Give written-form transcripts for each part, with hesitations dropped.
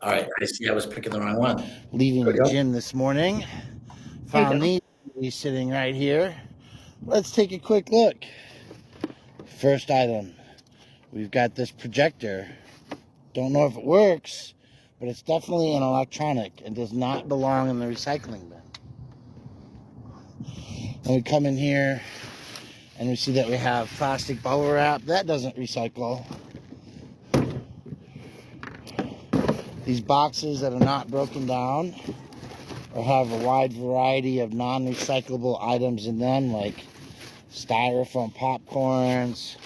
All right, I see I was picking the wrong one. Leaving There we the go. gym this morning. There we Found go. these sitting right here. Let's take a quick look. First item, we've got this projector. Don't know if it works, but it's definitely an electronic and does not belong in the recycling bin. And we come in here and we see that we have plastic bubble wrap. That doesn't recycle. These boxes that are not broken down or have a wide variety of non-recyclable items in them, like styrofoam popcorns,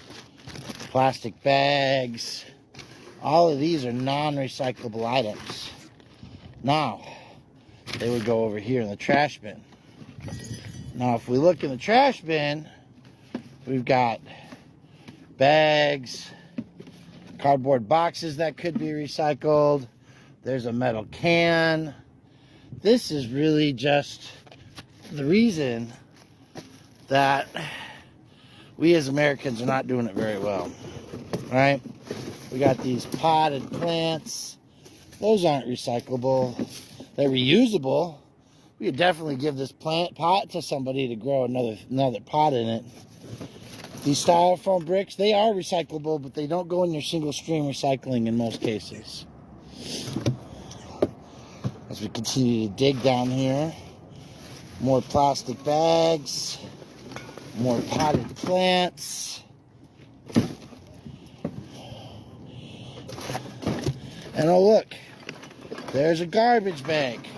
plastic bags. All of these are non-recyclable items. Now, they would go over here in the trash bin. Now, if we look in the trash bin, we've got bags, cardboard boxes that could be recycled. There's a metal can. This is really just the reason that we as Americans are not doing it very well, right? We got these potted plants. Those aren't recyclable. They're reusable. We could definitely give this plant pot to somebody to grow another pot in it. These styrofoam bricks, they are recyclable, but they don't go in your single stream recycling in most cases. As we continue to dig down here, more plastic bags, more potted plants. And oh look, there's a garbage bag.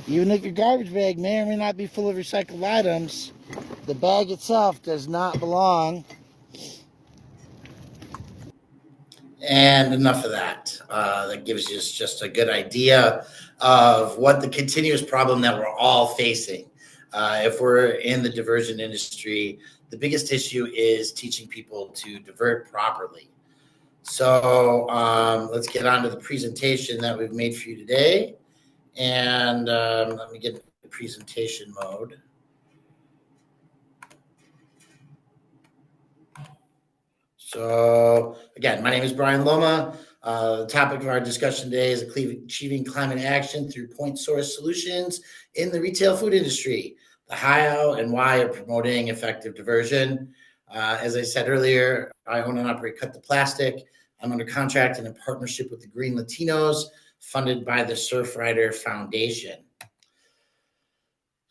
Even if your garbage bag may or may not be full of recycled items, the bag itself does not belong. And enough of that. That gives you just a good idea of what the continuous problem that we're all facing. If we're in the diversion industry, the biggest issue is teaching people to divert properly. So let's get on to the presentation that we've made for you today. And let me get into presentation mode. So again, my name is Brian Loma. The topic of our discussion today is achieving climate action through point source solutions in the retail food industry, the how and why of promoting effective diversion. As I said earlier, I own and operate Cut the Plastic. I'm under contract and in partnership with the GreenLatinos, funded by the Surfrider Foundation. I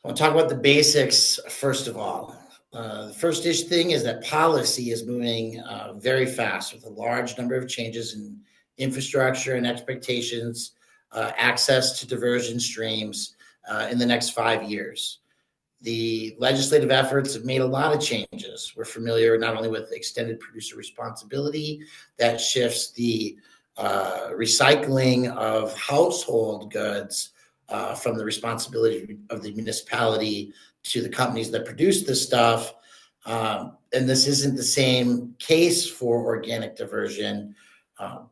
want to talk about the basics first of all. The first thing is that policy is moving very fast with a large number of changes in infrastructure and expectations, access to diversion streams in the next 5 years. The legislative efforts have made a lot of changes. We're familiar not only with extended producer responsibility that shifts the recycling of household goods from the responsibility of the municipality to the companies that produce this stuff. And this isn't the same case for organic diversion,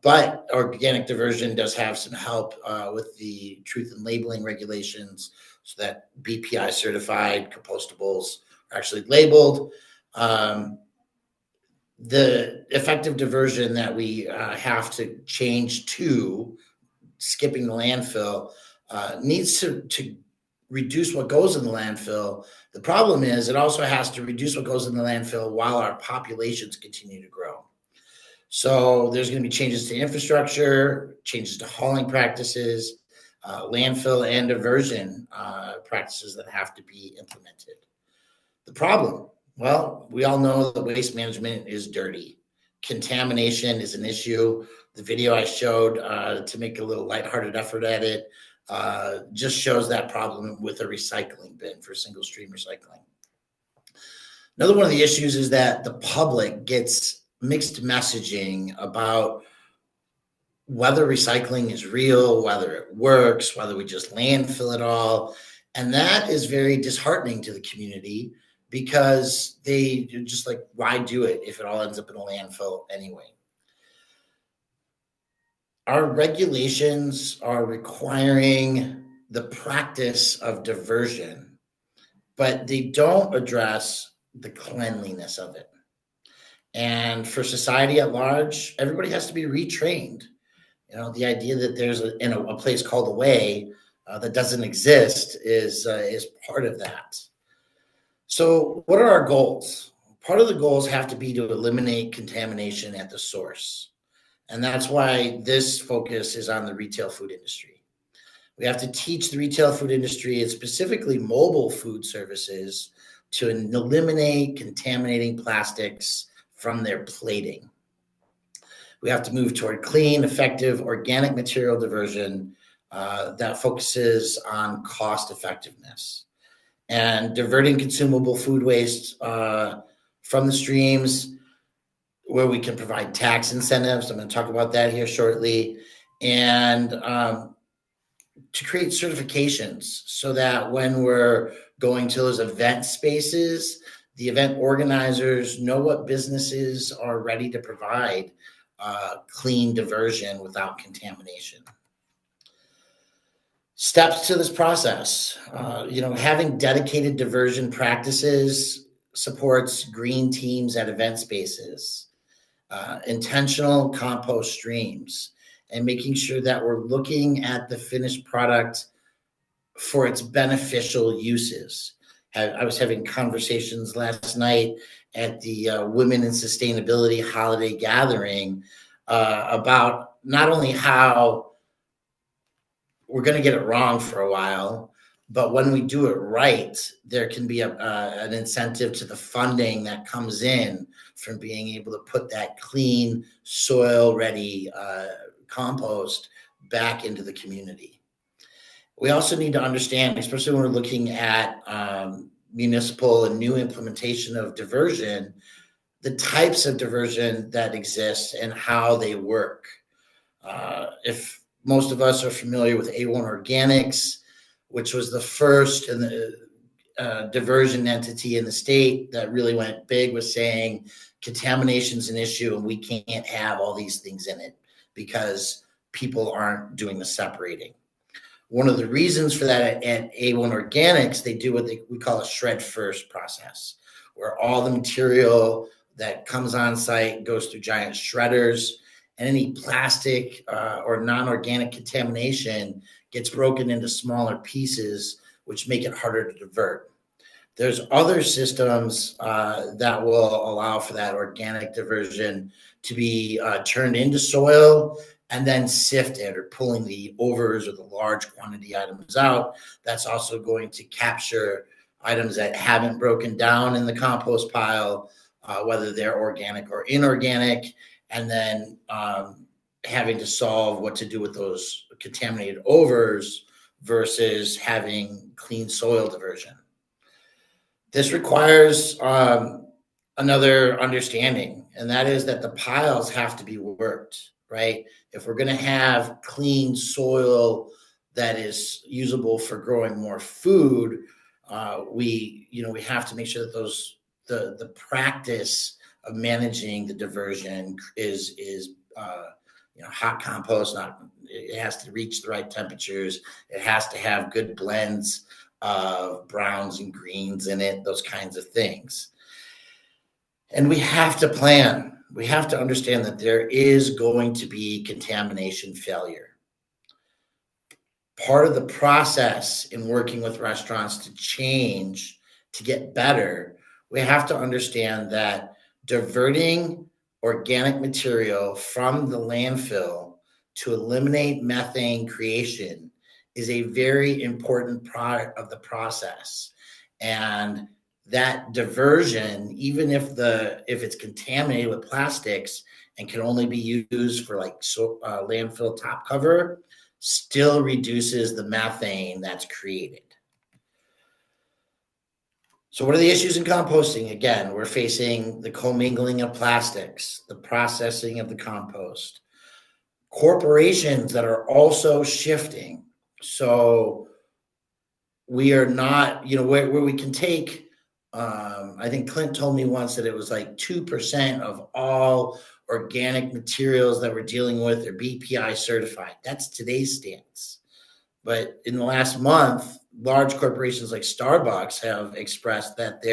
but organic diversion does have some help with the truth in labeling regulations so that BPI certified compostables are actually labeled. The effective diversion that we have to change to skipping the landfill needs to reduce what goes in the landfill. The problem is it also has to reduce what goes in the landfill while our populations continue to grow. So there's going to be changes to infrastructure, changes to hauling practices, landfill and diversion practices that have to be implemented. The problem, well, we all know that waste management is dirty. Contamination is an issue. The video I showed to make a little lighthearted effort at it just shows that problem with a recycling bin for single stream recycling. Another one of the issues is that the public gets mixed messaging about whether recycling is real, whether it works, whether we just landfill it all. And that is very disheartening to the community because they just like, why do it if it all ends up in a landfill anyway? Our regulations are requiring the practice of diversion, but they don't address the cleanliness of it. And for society at large, everybody has to be retrained. The idea that there's a place called away that doesn't exist is part of that. So, what are our goals? Part of the goals have to be to eliminate contamination at the source. And that's why this focus is on the retail food industry. We have to teach the retail food industry, and specifically mobile food services, to eliminate contaminating plastics from their plating. We have to move toward clean, effective, organic material diversion that focuses on cost effectiveness and diverting consumable food waste from the streams where we can provide tax incentives. I'm going to talk about that here shortly. And to create certifications so that when we're going to those event spaces, the event organizers know what businesses are ready to provide clean diversion without contamination. Steps to this process, having dedicated diversion practices supports green teams at event spaces, intentional compost streams, and making sure that we're looking at the finished product for its beneficial uses. I was having conversations last night at the Women in Sustainability holiday gathering about not only how we're going to get it wrong for a while, but when we do it right, there can be an incentive to the funding that comes in from being able to put that clean, soil-ready compost back into the community. We also need to understand, especially when we're looking at municipal and new implementation of diversion, the types of diversion that exist and how they work. If most of us are familiar with A1 Organics, which was the first and the diversion entity in the state that really went big, was saying contamination is an issue and we can't have all these things in it because people aren't doing the separating. One of the reasons for that at A1 Organics, they do what we call a shred first process, where all the material that comes on site goes through giant shredders, and any plastic or non-organic contamination gets broken into smaller pieces, which make it harder to divert. There's other systems that will allow for that organic diversion to be turned into soil and then sifted, or pulling the overs or the large quantity items out. That's also going to capture items that haven't broken down in the compost pile, whether they're organic or inorganic, and then having to solve what to do with those contaminated overs versus having clean soil diversion. This requires another understanding, and that is that the piles have to be worked, right? If we're going to have clean soil that is usable for growing more food, we have to make sure that the practice of managing the diversion is hot compost. It has to reach the right temperatures. It has to have good blends of browns and greens in it, those kinds of things. And we have to plan. We have to understand that there is going to be contamination failure. Part of the process in working with restaurants to change, to get better, we have to understand that diverting organic material from the landfill to eliminate methane creation is a very important part of the process. And that diversion, even if it's contaminated with plastics and can only be used for landfill top cover, still reduces the methane that's created. So what are the issues in composting? Again, we're facing the commingling of plastics, the processing of the compost, corporations that are also shifting. So we are not, where we can take, I think Clint told me once that it was like 2% of all organic materials that we're dealing with are BPI certified. That's today's stance. But in the last month, large corporations like Starbucks have expressed that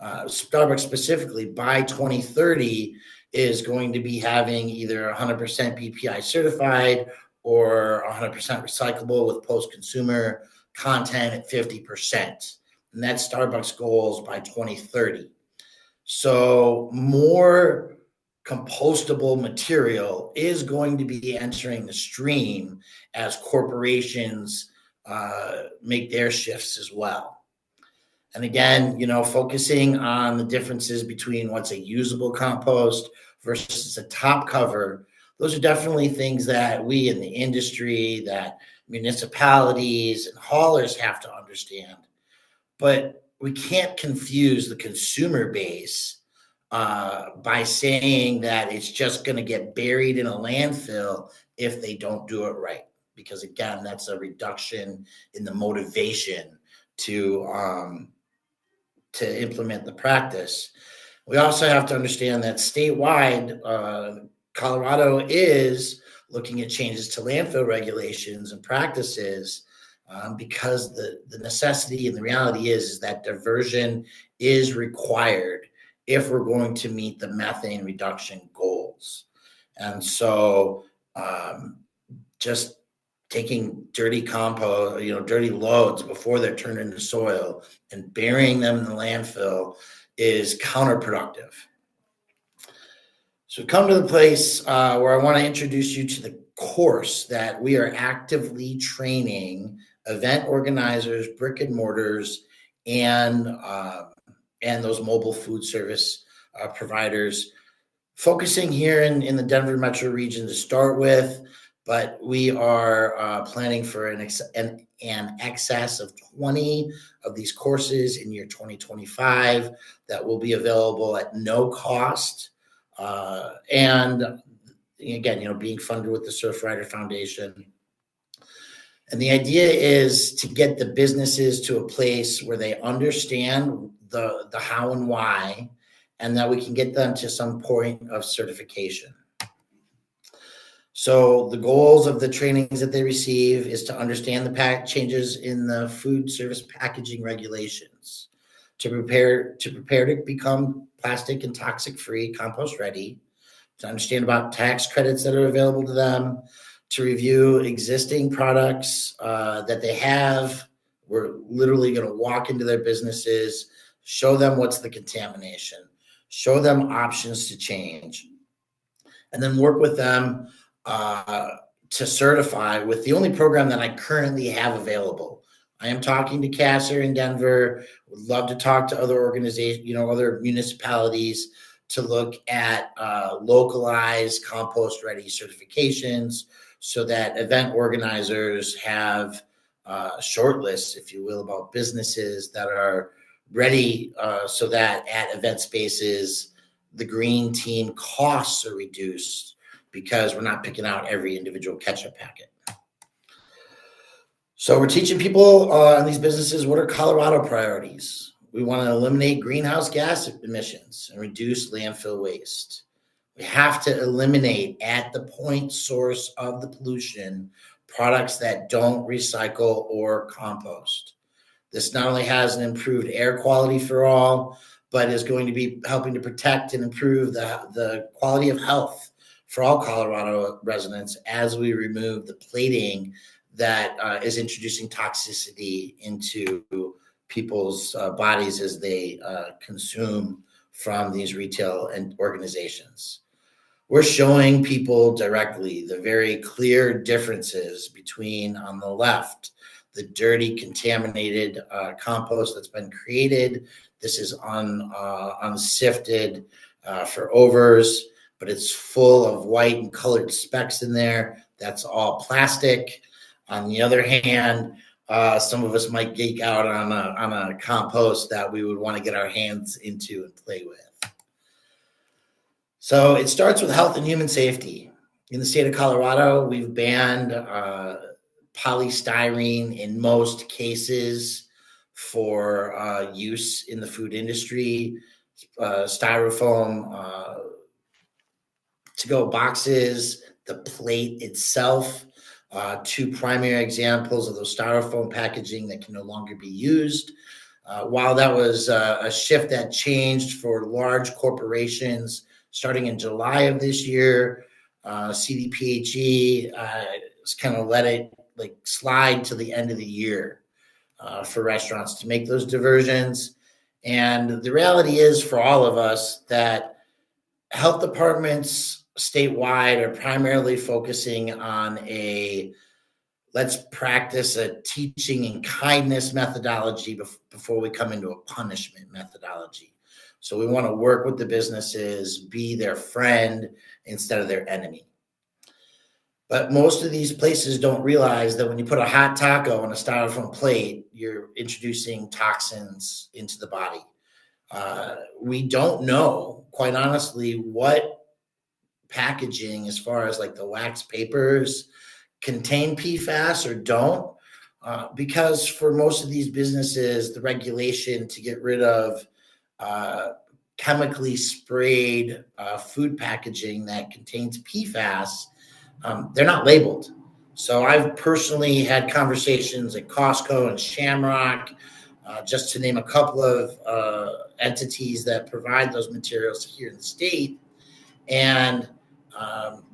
Starbucks specifically, by 2030, is going to be having either 100% BPI certified or 100% recyclable with post-consumer content at 50%. And that's Starbucks goals by 2030. So more compostable material is going to be entering the stream as corporations make their shifts as well. And again, focusing on the differences between what's a usable compost versus a top cover, those are definitely things that we in the industry, that municipalities and haulers have to understand. But we can't confuse the consumer base by saying that it's just going to get buried in a landfill if they don't do it right. Because again, that's a reduction in the motivation to implement the practice. We also have to understand that statewide, Colorado is looking at changes to landfill regulations and practices because the necessity and the reality is that diversion is required if we're going to meet the methane reduction goals. And so just taking dirty compost, dirty loads before they're turned into soil and burying them in the landfill is counterproductive. So come to the place where I want to introduce you to the course that we are actively training event organizers, brick and mortars, and those mobile food service providers, focusing here in the Denver metro region to start with. But we are planning for an excess of 20 of these courses in year 2025 that will be available at no cost. And again, being funded with the Surfrider Foundation. And the idea is to get the businesses to a place where they understand the how and why, and that we can get them to some point of certification. So the goals of the trainings that they receive is to understand the changes in the food service packaging regulations, to prepare to become plastic and toxic free, compost ready, to understand about tax credits that are available to them, to review existing products that they have. We're literally going to walk into their businesses, show them what's the contamination, show them options to change, and then work with them to certify with the only program that I currently have available. I am talking to CASR in Denver. Would love to talk to other organizations, other municipalities to look at localized compost ready certifications so that event organizers have short lists, if you will, about businesses that are ready so that at event spaces, the green team costs are reduced because we're not picking out every individual ketchup packet. So we're teaching people in these businesses what are Colorado priorities. We want to eliminate greenhouse gas emissions and reduce landfill waste. We have to eliminate at the point source of the pollution products that don't recycle or compost. This not only has an improved air quality for all, but is going to be helping to protect and improve the quality of health for all Colorado residents as we remove the plating that is introducing toxicity into people's bodies as they consume from these retail and organizations. We're showing people directly the very clear differences between, on the left, the dirty, contaminated compost that's been created. This is unsifted for overs, but it's full of white and colored specks in there. That's all plastic. On the other hand, some of us might geek out on a compost that we would want to get our hands into and play with. So it starts with health and human safety. In the state of Colorado, we've banned polystyrene in most cases for use in the food industry, styrofoam, to-go boxes, the plate itself, two primary examples of those styrofoam packaging that can no longer be used. While that was a shift that changed for large corporations Starting in July of this year, CDPHE has kind of let it like slide to the end of the year for restaurants to make those diversions. And the reality is for all of us that health departments statewide are primarily focusing on let's practice a teaching and kindness methodology before we come into a punishment methodology. So we want to work with the businesses, be their friend instead of their enemy. But most of these places don't realize that when you put a hot taco on a styrofoam plate, you're introducing toxins into the body. We don't know, quite honestly, what packaging, as far as like the wax papers, contain PFAS or don't, because for most of these businesses, the regulation to get rid of chemically sprayed food packaging that contains PFAS, they're not labeled. So I've personally had conversations at Costco and Shamrock, just to name a couple of entities that provide those materials here in the state. And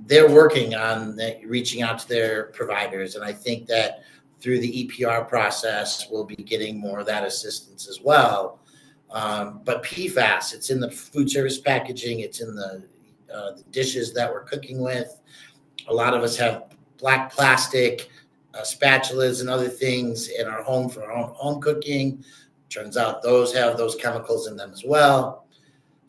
they're working on reaching out to their providers. And I think that through the EPR process, we'll be getting more of that assistance as well. But PFAS, it's in the food service packaging, it's in the dishes that we're cooking with. A lot of us have black plastic spatulas and other things in our home for our own home cooking. Turns out those have those chemicals in them as well.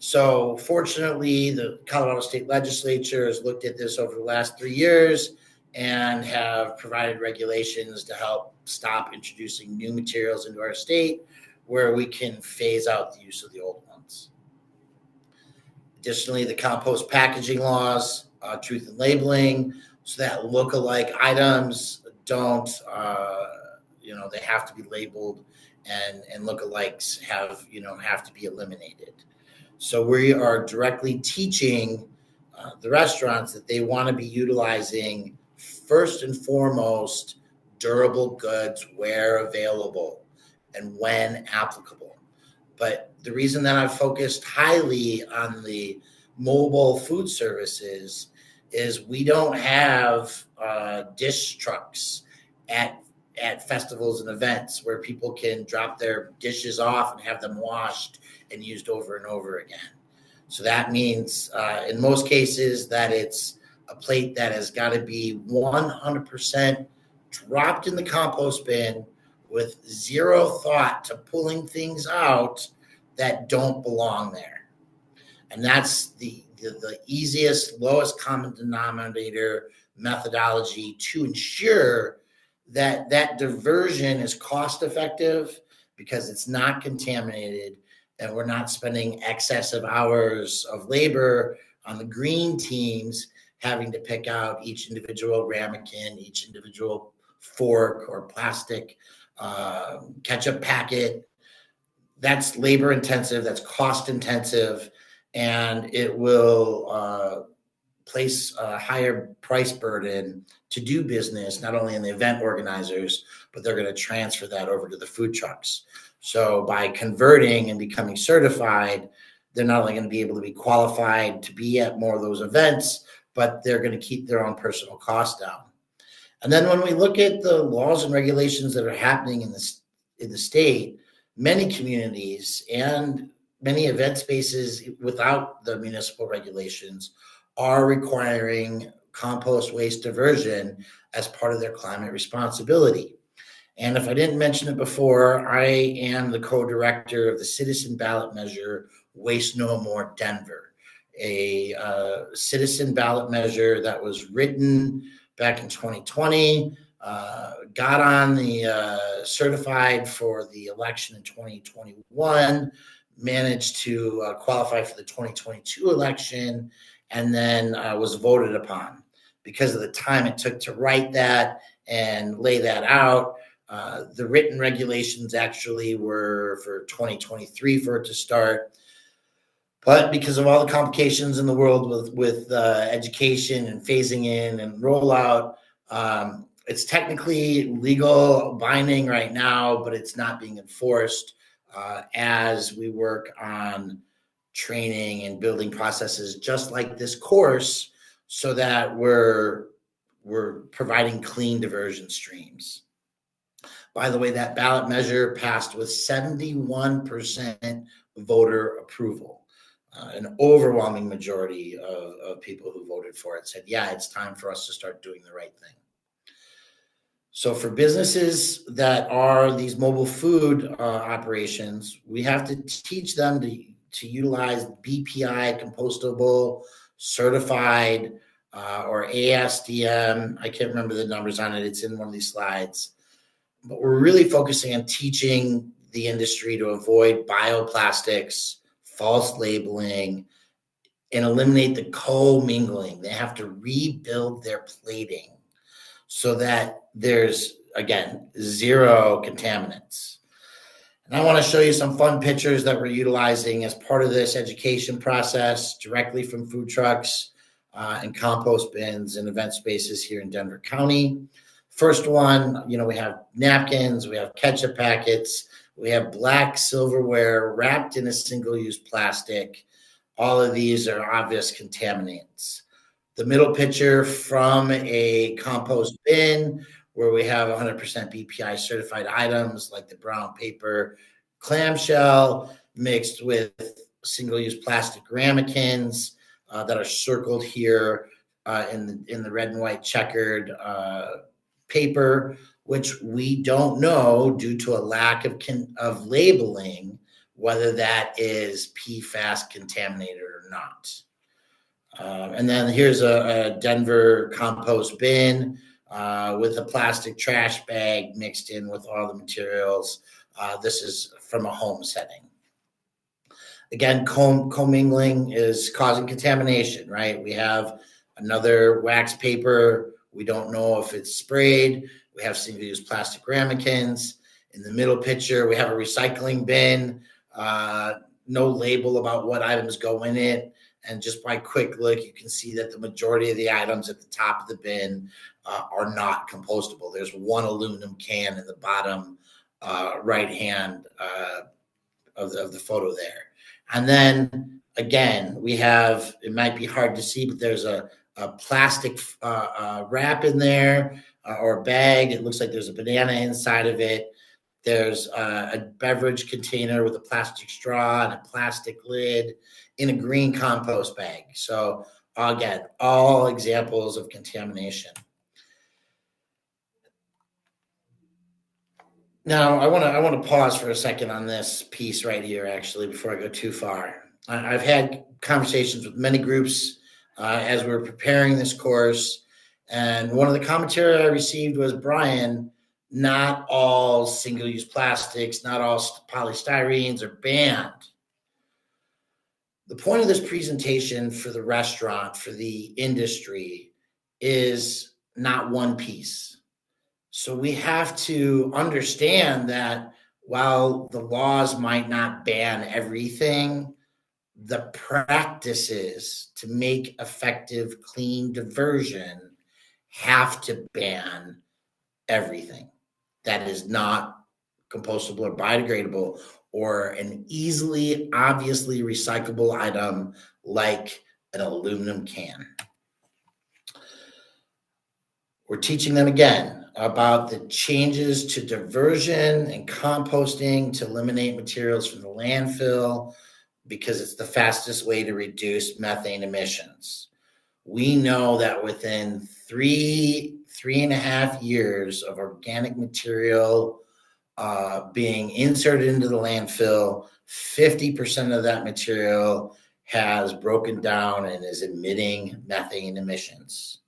So fortunately, the Colorado State Legislature has looked at this over the last 3 years and have provided regulations to help stop introducing new materials into our state where we can phase out the use of the old ones. Additionally, the compost packaging laws, truth in labeling, so that look-alike items don't, they have to be labeled, and look-alikes have to be eliminated. So we are directly teaching the restaurants that they want to be utilizing, first and foremost, durable goods where available and when applicable. But the reason that I've focused highly on the mobile food services is we don't have dish trucks at festivals and events where people can drop their dishes off and have them washed and used over and over again. So that means in most cases that it's a plate that has got to be 100% dropped in the compost bin with zero thought to pulling things out that don't belong there. And that's the easiest, lowest common denominator methodology to ensure that diversion is cost effective because it's not contaminated and we're not spending excessive hours of labor on the green teams having to pick out each individual ramekin, each individual fork or plastic ketchup packet. That's labor intensive, that's cost intensive, and it will place a higher price burden to do business, not only in the event organizers, but they're going to transfer that over to the food trucks. So by converting and becoming certified, they're not only going to be able to be qualified to be at more of those events, but they're going to keep their own personal costs down. And then when we look at the laws and regulations that are happening in the state, many communities and many event spaces without the municipal regulations are requiring compost waste diversion as part of their climate responsibility. And if I didn't mention it before, I am the co-director of the Citizen Ballot Measure Waste No More Denver, a citizen ballot measure that was written back in 2020, got on the certified for the election in 2021, managed to qualify for the 2022 election, and then was voted upon. Because of the time it took to write that and lay that out, the written regulations actually were for 2023 for it to start. But because of all the complications in the world with education and phasing in and rollout, it's technically legal binding right now, but it's not being enforced as we work on training and building processes just like this course so that we're providing clean diversion streams. By the way, that ballot measure passed with 71% voter approval. An overwhelming majority of people who voted for it said, yeah, it's time for us to start doing the right thing. So for businesses that are these mobile food operations, we have to teach them to utilize BPI, compostable, certified, or ASDM. I can't remember the numbers on it. It's in one of these slides. But we're really focusing on teaching the industry to avoid bioplastics, false labeling, and eliminate the co-mingling. They have to rebuild their plating so that there's, again, zero contaminants. And I want to show you some fun pictures that we're utilizing as part of this education process directly from food trucks and compost bins and event spaces here in Denver County. First one, we have napkins, we have ketchup packets, we have black silverware wrapped in a single-use plastic. All of these are obvious contaminants. The middle picture from a compost bin where we have 100% BPI certified items like the brown paper clamshell mixed with single-use plastic ramekins that are circled here in the red and white checkered paper, which we don't know due to a lack of labeling whether that is PFAS contaminated or not. And then here's a Denver compost bin with a plastic trash bag mixed in with all the materials. This is from a home setting. Again, commingling is causing contamination, right? We have another wax paper. We don't know if it's sprayed. We have single-use plastic ramekins. In the middle picture, we have a recycling bin, no label about what items go in it. And just by quick look, you can see that the majority of the items at the top of the bin are not compostable. There's one aluminum can in the bottom right hand of the photo there. And then again, we have, it might be hard to see, but there's a plastic wrap in there or a bag. It looks like there's a banana inside of it. There's a beverage container with a plastic straw and a plastic lid in a green compost bag. So again, all examples of contamination. Now, I want to pause for a second on this piece right here, actually, before I go too far. I've had conversations with many groups as we were preparing this course, and one of the commentary I received was, Brian, not all single-use plastics, not all polystyrenes are banned. The point of this presentation for the restaurant, for the industry, is not one piece. So we have to understand that while the laws might not ban everything, the practices to make effective clean diversion have to ban everything that is not compostable or biodegradable or an easily, obviously recyclable item like an aluminum can. We're teaching them again about the changes to diversion and composting to eliminate materials from the landfill because it's the fastest way to reduce methane emissions. We know that within three and a half years of organic material being inserted into the landfill, 50% of that material has broken down and is emitting methane emissions.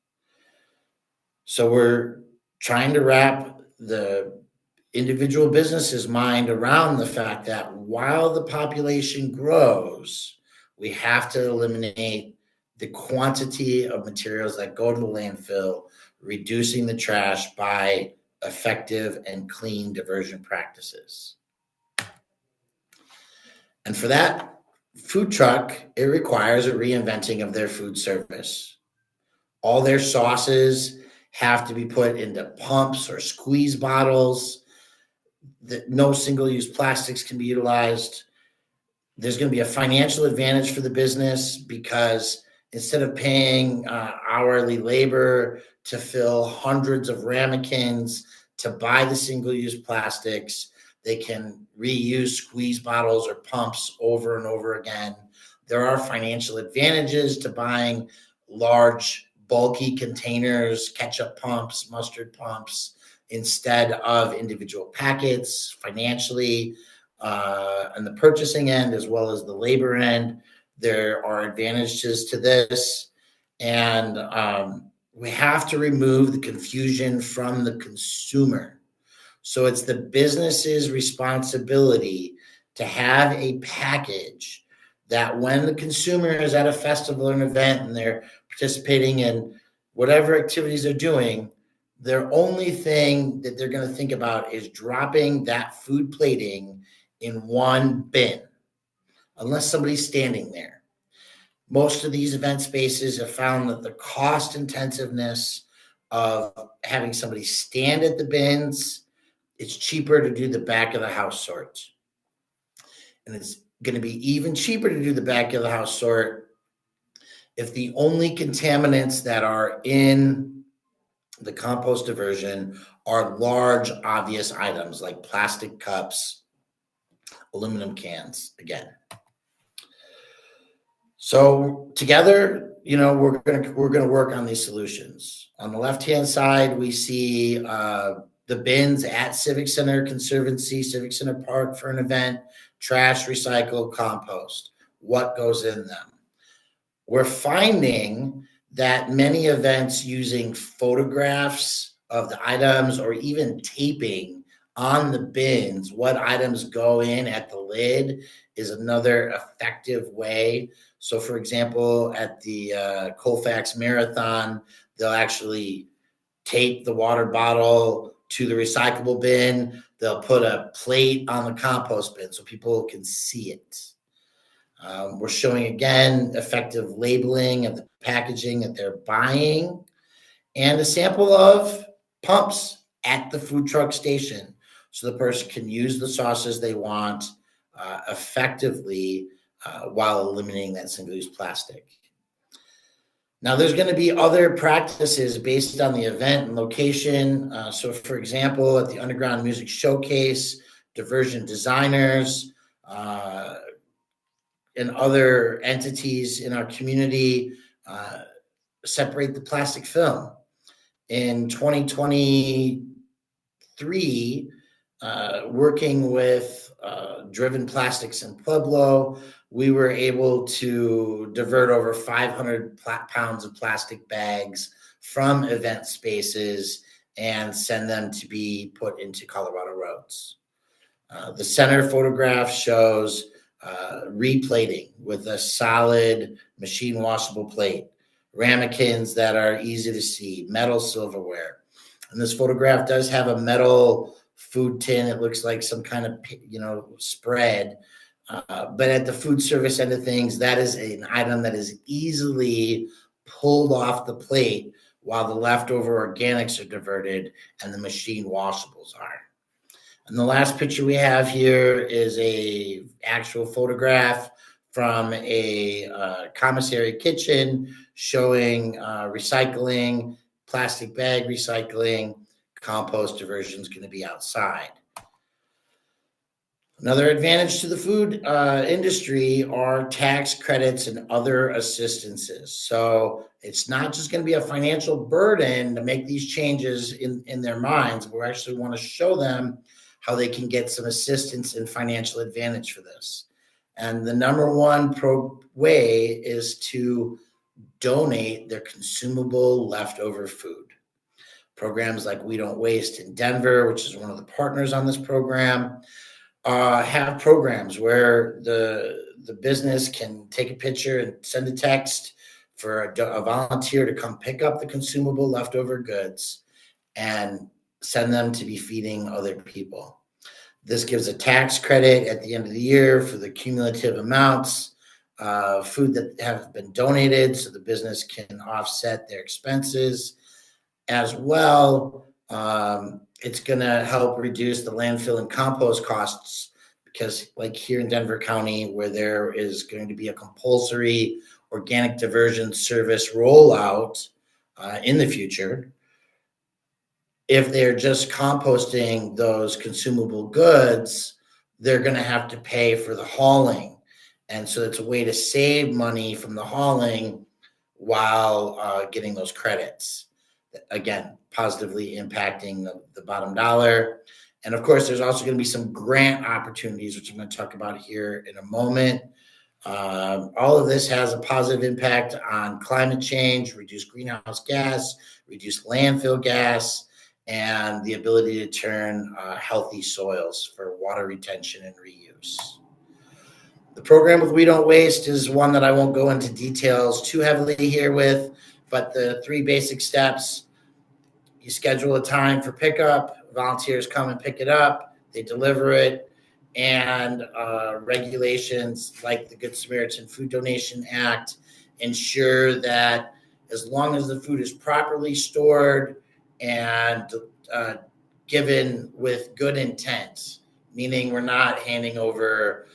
So we're trying to wrap the individual business's mind around the fact that while the population grows, we have to eliminate the quantity of materials that go to the landfill, reducing the trash by effective and clean diversion practices. And for that food truck, it requires a reinventing of their food service. All their sauces have to be put into pumps or squeeze bottles. No single-use plastics can be utilized. There's going to be a financial advantage for the business because instead of paying hourly labor to fill hundreds of ramekins to buy the single-use plastics, they can reuse squeeze bottles or pumps over and over again. There are financial advantages to buying large, bulky containers, ketchup pumps, mustard pumps, instead of individual packets financially. On the purchasing end as well as the labor end, there are advantages to this. And we have to remove the confusion from the consumer. So it's the business's responsibility to have a package that when the consumer is at a festival or an event and they're participating in whatever activities they're doing, their only thing that they're going to think about is dropping that food plating in one bin, unless somebody's standing there. Most of these event spaces have found that the cost intensiveness of having somebody stand at the bins, it's cheaper to do the back of the house sorts. And it's going to be even cheaper to do the back of the house sort if the only contaminants that are in the compost diversion are large, obvious items like plastic cups, aluminum cans, again. So together, we're gonna work on these solutions. On the left-hand side, we see the bins at Civic Center Conservancy, Civic Center Park for an event, trash, recycle, compost. What goes in them? We're finding that many events using photographs of the items or even taping on the bins what items go in at the lid is another effective way. So, for example, at the Colfax Marathon, they'll actually tape the water bottle to the recyclable bin. They'll put a plate on the compost bin so people can see it. We're showing, again, effective labeling of the packaging that they're buying and a sample of pumps at the food truck station so the person can use the sauces they want effectively while eliminating that single-use plastic. Now, there's going to be other practices based on the event and location. So, for example, at the Underground Music Showcase, diversion designers and other entities in our community separate the plastic film. In 2023, working with Driven Plastics in Pueblo, we were able to divert over 500 pounds of plastic bags from event spaces and send them to be put into Colorado roads. The center photograph shows replating with a solid machine washable plate, ramekins that are easy to see, metal silverware. And this photograph does have a metal food tin. It looks like some kind of, spread. But at the food service end of things, that is an item that is easily pulled off the plate while the leftover organics are diverted and the machine washables are. And the last picture we have here is a actual photograph from a commissary kitchen showing recycling, plastic bag recycling, compost diversion is going to be outside. Another advantage to the food industry are tax credits and other assistances. So it's not just going to be a financial burden to make these changes in their minds, but we actually want to show them how they can get some assistance and financial advantage for this. And the number one way is to donate their consumable leftover food. Programs like We Don't Waste in Denver, which is one of the partners on this program, have programs where the business can take a picture and send a text for a volunteer to come pick up the consumable leftover goods and send them to be feeding other people. This gives a tax credit at the end of the year for the cumulative amounts of food that have been donated so the business can offset their expenses. As well, it's going to help reduce the landfill and compost costs because like here in Denver County, where there is going to be a compulsory organic diversion service rollout in the future, if they're just composting those consumable goods, they're going to have to pay for the hauling. And so it's a way to save money from the hauling while getting those credits. Again, positively impacting the bottom dollar. And of course, there's also going to be some grant opportunities, which I'm going to talk about here in a moment. All of this has a positive impact on climate change, reduced greenhouse gas, reduced landfill gas, and the ability to turn healthy soils for water retention and reuse. The program with We Don't Waste is one that I won't go into details too heavily here with, but the 3 basic steps: you schedule a time for pickup, volunteers come and pick it up, they deliver it, and regulations like the Good Samaritan Food Donation Act ensure that as long as the food is properly stored and given with good intent, meaning we're not handing over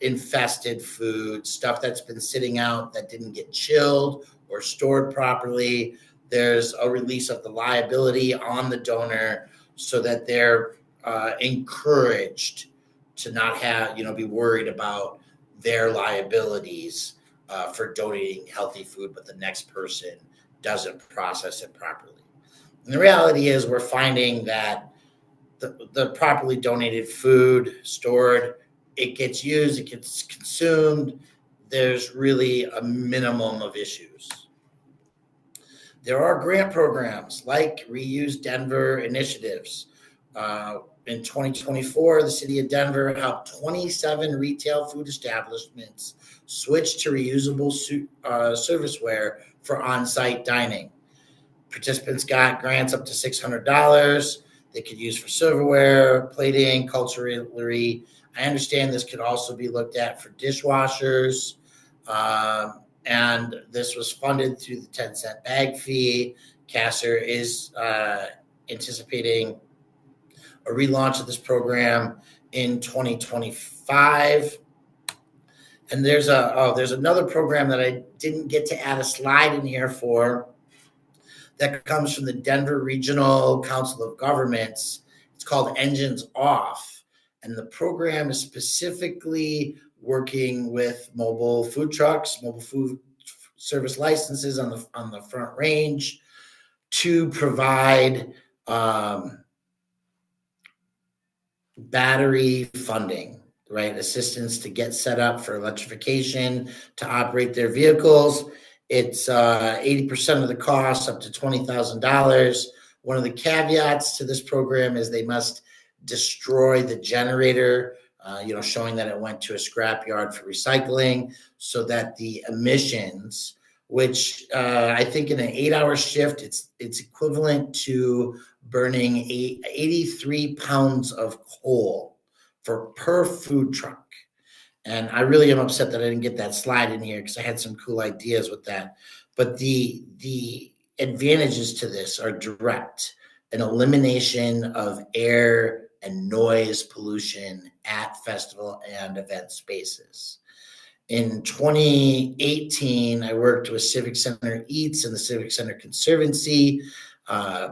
infested food, stuff that's been sitting out that didn't get chilled or stored properly, there's a release of the liability on the donor so that they're encouraged to not have, be worried about their liabilities for donating healthy food, but the next person doesn't process it properly. And the reality is we're finding that the properly donated food stored, it gets used, it gets consumed. There's really a minimum of issues. There are grant programs like Reuse Denver initiatives. In 2024, the city of Denver helped 27 retail food establishments switch to reusable serviceware for on-site dining. Participants got grants up to $600 they could use for silverware, plating, cutlery. I understand this could also be looked at for dishwashers. And this was funded through the 10-cent bag fee. Kasser is anticipating a relaunch of this program in 2025. And there's another program that I didn't get to add a slide in here for that comes from the Denver Regional Council of Governments. It's called Engines Off. And the program is specifically working with mobile food trucks, mobile food service licenses on the Front Range to provide battery funding, right? Assistance to get set up for electrification, to operate their vehicles. It's 80% of the cost, up to $20,000. One of the caveats to this program is they must destroy the generator, showing that it went to a scrapyard for recycling, so that the emissions, which I think in an 8-hour shift, it's equivalent to burning 83 pounds of coal per food truck. And I really am upset that I didn't get that slide in here because I had some cool ideas with that. But the advantages to this are direct: an elimination of air and noise pollution at festival and event spaces. In 2018, I worked with Civic Center Eats and the Civic Center Conservancy,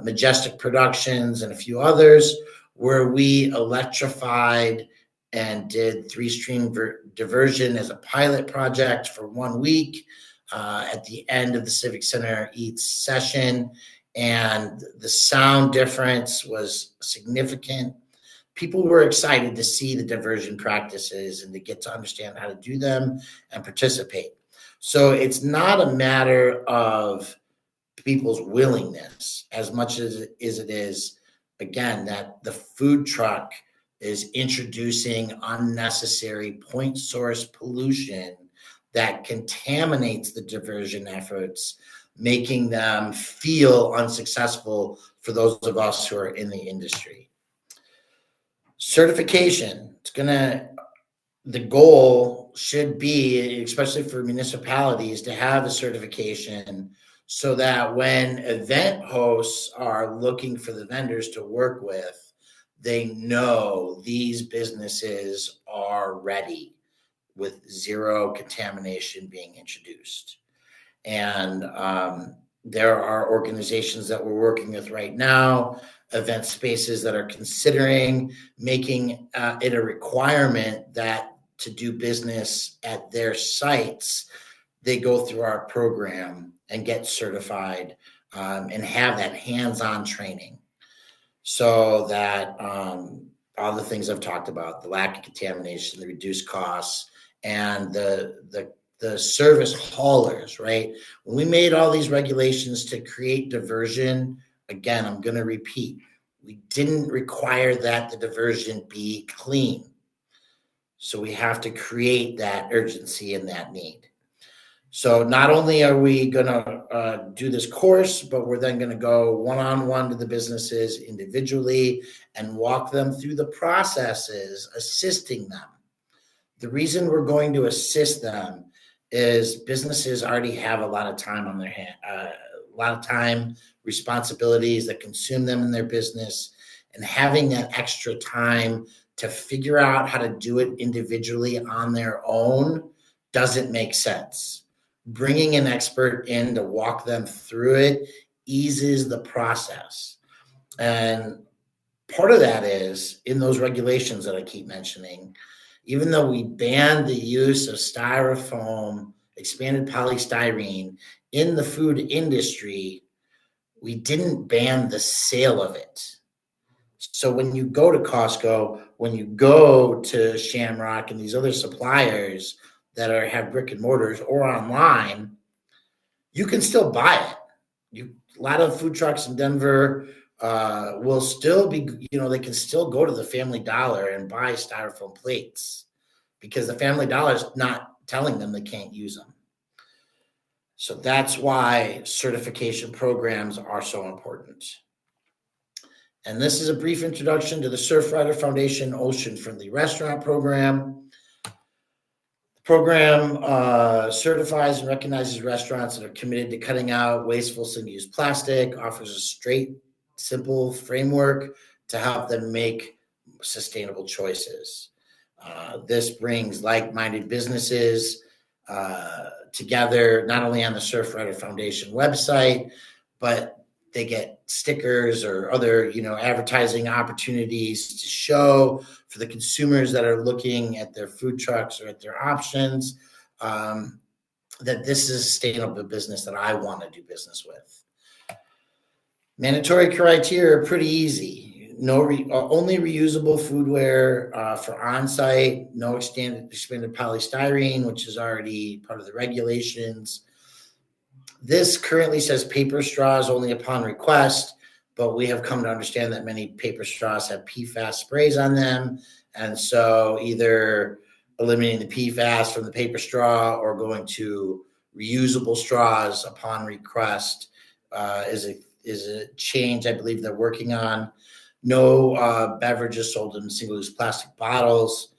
Majestic Productions, and a few others, where we electrified and did 3-stream diversion as a pilot project for 1 week at the end of the Civic Center Eats session. And the sound difference was significant. People were excited to see the diversion practices and to get to understand how to do them and participate. So it's not a matter of people's willingness as much as it is, again, that the food truck is introducing unnecessary point source pollution that contaminates the diversion efforts, making them feel unsuccessful for those of us who are in the industry. Certification, the goal should be, especially for municipalities, to have a certification so that when event hosts are looking for the vendors to work with, they know these businesses are ready with zero contamination being introduced. And there are organizations that we're working with right now, event spaces that are considering making it a requirement that to do business at their sites, they go through our program and get certified, and have that hands-on training, so that all the things I've talked about, the lack of contamination, the reduced costs, and the service haulers, right? When we made all these regulations to create diversion, again, I'm going to repeat, we didn't require that the diversion be clean. So we have to create that urgency and that need. So not only are we going to do this course, but we're then going to go one-on-one to the businesses individually and walk them through the processes, assisting them. The reason we're going to assist them is businesses already have a lot of time on their hand, a lot of time, responsibilities that consume them in their business, and having that extra time to figure out how to do it individually on their own doesn't make sense. Bringing an expert in to walk them through it eases the process. And part of that is in those regulations that I keep mentioning, even though we banned the use of styrofoam, expanded polystyrene in the food industry, we didn't ban the sale of it. So when you go to Costco, when you go to Shamrock and these other suppliers that have brick and mortars or online, you can still buy it. A lot of food trucks in Denver will still be, they can still go to the Family Dollar and buy styrofoam plates because the Family Dollar is not telling them they can't use them. So that's why certification programs are so important. And this is a brief introduction to the Surfrider Foundation Ocean Friendly Restaurant Program. The program certifies and recognizes restaurants that are committed to cutting out wasteful single-use plastic, offers a straight, simple framework to help them make sustainable choices. This brings like-minded businesses together, not only on the Surfrider Foundation website, but they get stickers or other, advertising opportunities to show for the consumers that are looking at their food trucks or at their options, that this is a sustainable business that I want to do business with. Mandatory criteria are pretty easy. Only reusable foodware for on-site, no expanded polystyrene, which is already part of the regulations. This currently says paper straws only upon request, but we have come to understand that many paper straws have PFAS sprays on them. And so either eliminating the PFAS from the paper straw or going to reusable straws upon request is a change I believe they're working on. No beverages sold in single-use plastic bottles.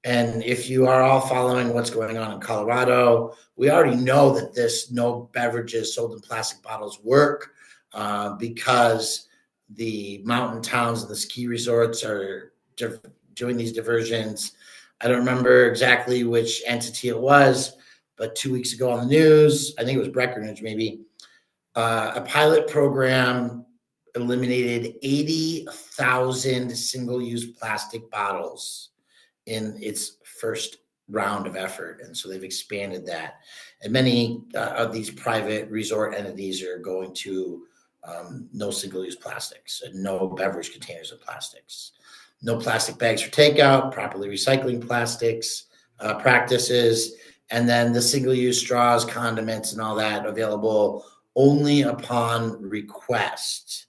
And if you are all following what's going on in Colorado, we already know that this no beverages sold in plastic bottles work because the mountain towns and the ski resorts are doing these diversions. I don't remember exactly which entity it was, but 2 weeks ago on the news, I think it was Breckenridge maybe, a pilot program eliminated 80,000 single-use plastic bottles in its first round of effort. And so they've expanded that. And many of these private resort entities are going to no single-use plastics and no beverage containers of plastics, no plastic bags for takeout, properly recycling plastics practices, and then the single-use straws, condiments, and all that available only upon request.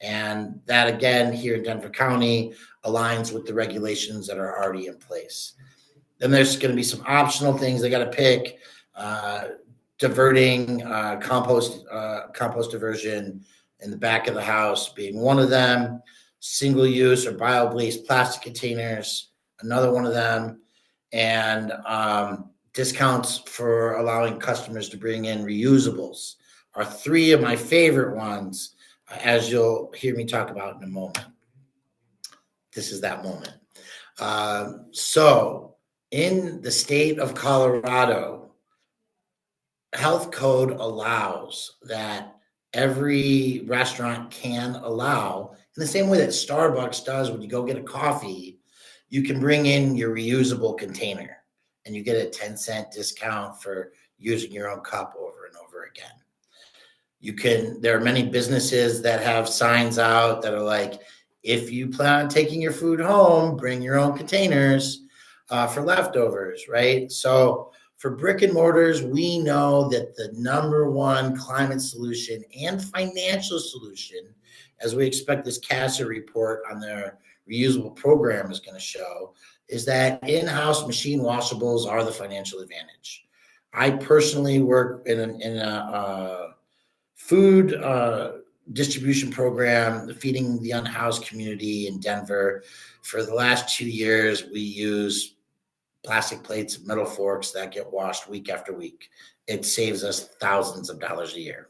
And that, again, here in Denver County, aligns with the regulations that are already in place. Then there's going to be some optional things they got to pick. Diverting compost diversion in the back of the house being one of them. Single-use or bio-based plastic containers, another one of them. And discounts for allowing customers to bring in reusables are three of my favorite ones, as you'll hear me talk about in a moment. this is that moment. So in the state of Colorado, health code allows that every restaurant can allow, in the same way that Starbucks does when you go get a coffee, you can bring in your reusable container and you get a 10-cent discount for using your own cup over and over again. There are many businesses that have signs out that are like, if you plan on taking your food home, bring your own containers for leftovers, right? So for brick and mortars, we know that the number one climate solution and financial solution, as we expect this CASA report on their reusable program is going to show, is that in-house machine washables are the financial advantage. I personally work in a food distribution program, the Feeding the Unhoused community in Denver. For the last 2 years, we use plastic plates, metal forks that get washed week after week. It saves us thousands of dollars a year.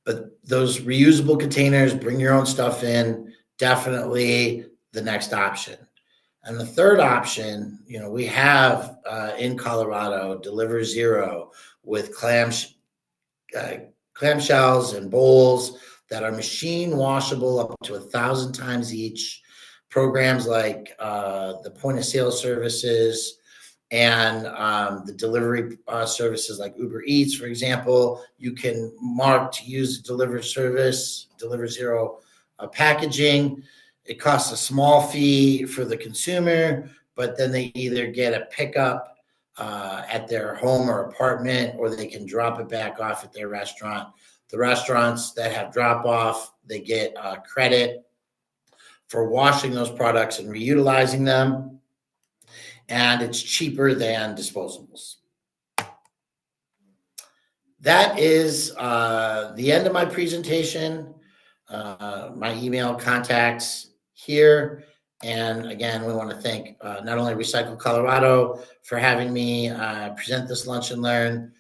But those reusable containers, bring your own stuff in, definitely the next option. And the third option, we have in Colorado, Deliver Zero with clamshells and bowls that are machine washable up to 1,000 times each. Programs like the point of sale services and the delivery services like Uber Eats, for example, you can mark to use the Deliver Zero packaging. It costs a small fee for the consumer, but then they either get a pickup at their home or apartment, or they can drop it back off at their restaurant. The restaurants that have drop off, they get credit for washing those products and reutilizing them. And it's cheaper than disposables. That is the end of my presentation. My email contacts here. And again, we want to thank not only Recycle Colorado for having me present this lunch and learn,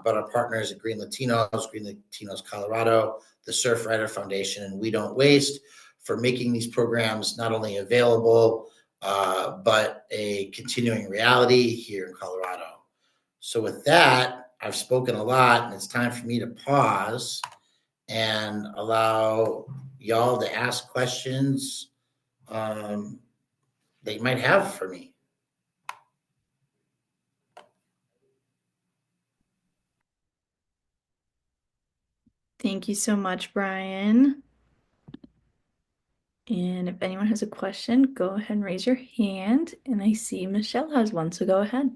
but our partners at GreenLatinos Colorado, the Surfrider Foundation, and We Don't Waste for making these programs not only available, but a continuing reality here in Colorado. So with that, I've spoken a lot, and it's time for me to pause and allow y'all to ask questions that you might have for me. Thank you so much, Brian. And if anyone has a question, go ahead and raise your hand. And I see Michelle has one, so go ahead.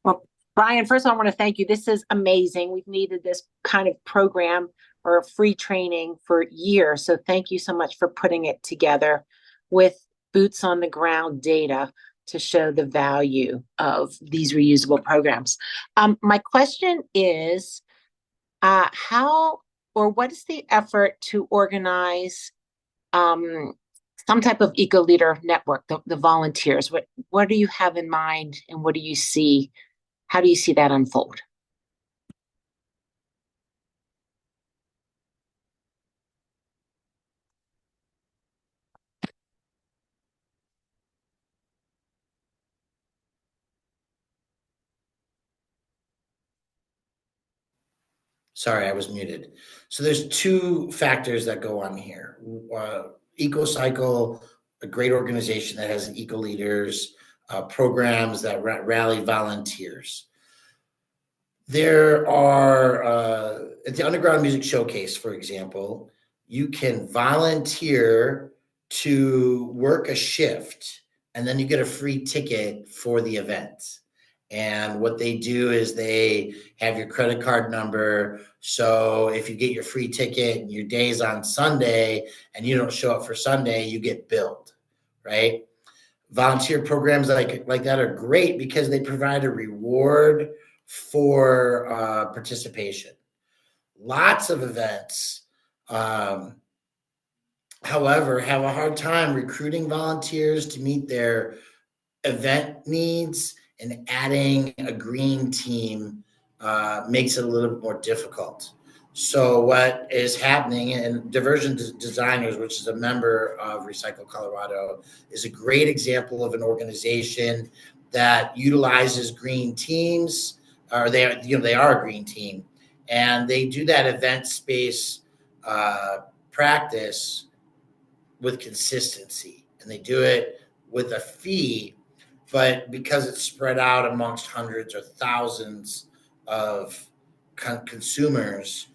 Well, Brian, first I want to thank you. This is amazing. We've needed this kind of program or free training for years. So thank you so much for putting it together with boots on the ground data to show the value of these reusable programs. My question is, how or what is the effort to organize some type of eco leader network, the volunteers? What do you have in mind, and what do you see? How do you see that unfold? Sorry, I was muted. So there's two factors that go on here. EcoCycle, a great organization that has eco leaders, programs that rally volunteers. There are, at the Underground Music Showcase, for example, you can volunteer to work a shift, and then you get a free ticket for the event. And what they do is they have your credit card number. So if you get your free ticket and your day's on Sunday and you don't show up for Sunday, you get billed, right? Volunteer programs like that are great because they provide a reward for participation. Lots of events, however, have a hard time recruiting volunteers to meet their event needs, and adding a green team makes it a little bit more difficult. So what is happening, and Diversion Designers, which is a member of Recycle Colorado, is a great example of an organization that utilizes green teams, or they are a green team, and they do that event space practice with consistency, and they do it with a fee, but because it's spread out amongst hundreds or thousands of consumers,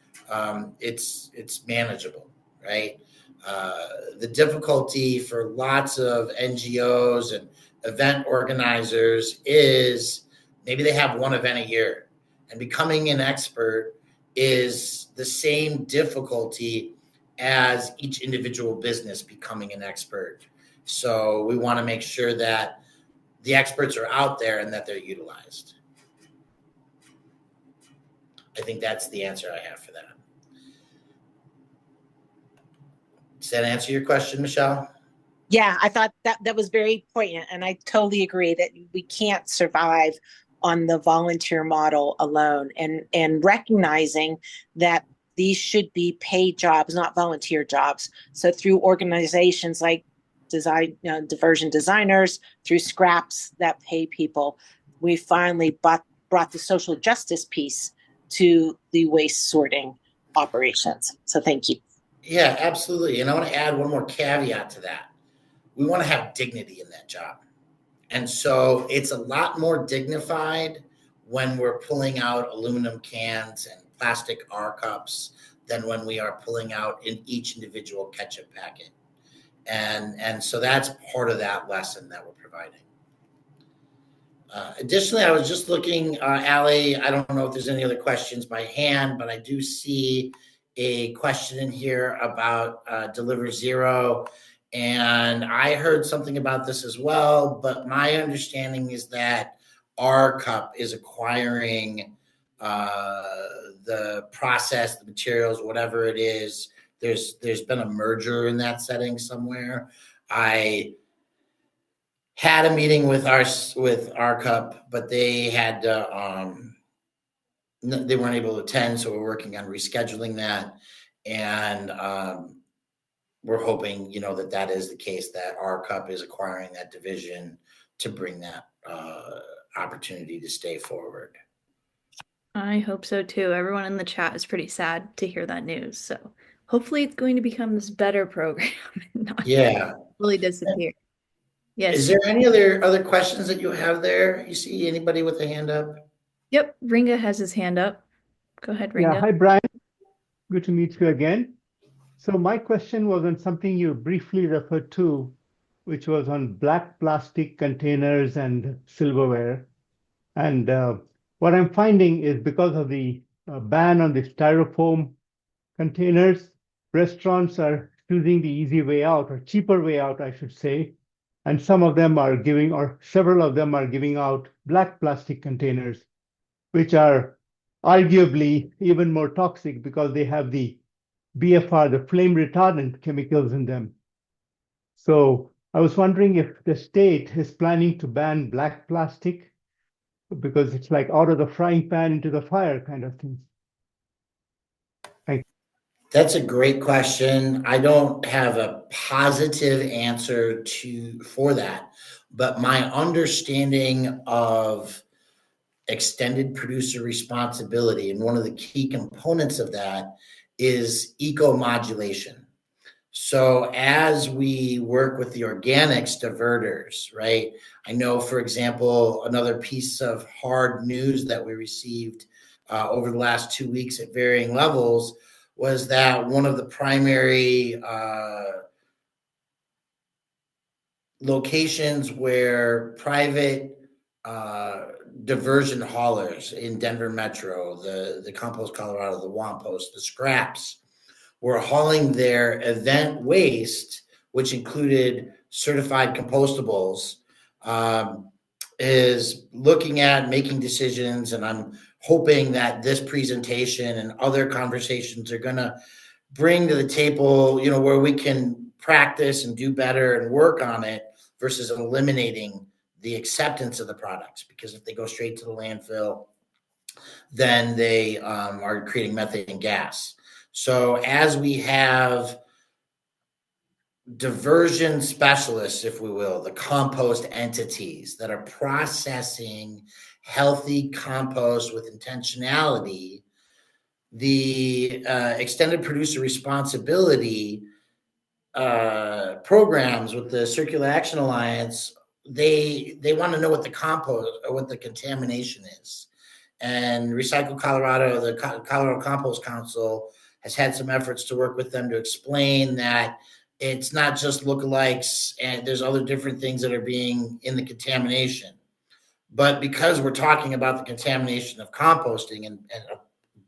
it's manageable, right? The difficulty for lots of NGOs and event organizers is maybe they have one event a year, and becoming an expert is the same difficulty as each individual business becoming an expert. So we want to make sure that the experts are out there and that they're utilized. I think that's the answer I have for that. Does that answer your question, Michelle? Yeah, I thought that was very poignant, and I totally agree that we can't survive on the volunteer model alone, and recognizing that these should be paid jobs, not volunteer jobs. So through organizations like diversion designers, through scraps that pay people, we finally brought the social justice piece to the waste sorting operations. So thank you. Yeah, absolutely. And I want to add one more caveat to that. We want to have dignity in that job. And so it's a lot more dignified when we're pulling out aluminum cans and plastic R cups than when we are pulling out in each individual ketchup packet. And so that's part of that lesson that we're providing. Additionally, I was just looking, Allie, I don't know if there's any other questions by hand, but I do see a question in here about Deliver Zero. And I heard something about this as well, but my understanding is that R Cup is acquiring the process, the materials, whatever it is. There's been a merger in that setting somewhere. I had a meeting with our cup, but they had they weren't able to attend, so we're working on rescheduling that, and we're hoping that is the case, that our cup is acquiring that division to bring that opportunity to stay forward. I hope so too. Everyone in the chat is pretty sad to hear that news. So hopefully it's going to become this better program and not really disappear. Yes. Is there any other questions that you have there? You see anybody with a hand up? Yep, Ringa has his hand up. Go ahead, Ringa. Yeah, hi, Brian. Good to meet you again. So my question was on something you briefly referred to, which was on black plastic containers and silverware. And what I'm finding is because of the ban on the styrofoam containers, restaurants are choosing the easy way out, or cheaper way out, I should say. And some of them are giving, or several of them are giving out black plastic containers, which are arguably even more toxic because they have the BFR, the flame retardant chemicals in them. So I was wondering if the state is planning to ban black plastic, because it's like out of the frying pan into the fire kind of thing. That's a great question. I don't have a positive answer for that, but my understanding of extended producer responsibility, and one of the key components of that is eco-modulation. So as we work with the organics diverters, right? I know, for example, another piece of hard news that we received over the last 2 weeks at varying levels was that one of the primary locations where private diversion haulers in Denver Metro, the Compost Colorado, the Wampost, the scraps, were hauling their event waste, which included certified compostables, is looking at making decisions. And I'm hoping that this presentation and other conversations are going to bring to the table, where we can practice and do better and work on it versus eliminating the acceptance of the products. Because if they go straight to the landfill, then they are creating methane gas. So as we have diversion specialists, if we will, the compost entities that are processing healthy compost with intentionality, the extended producer responsibility programs with the Circular Action Alliance, they want to know what the compost or what the contamination is. And Recycle Colorado, the Colorado Compost Council, has had some efforts to work with them to explain that it's not just lookalikes and there's other different things that are being in the contamination. But because we're talking about the contamination of composting and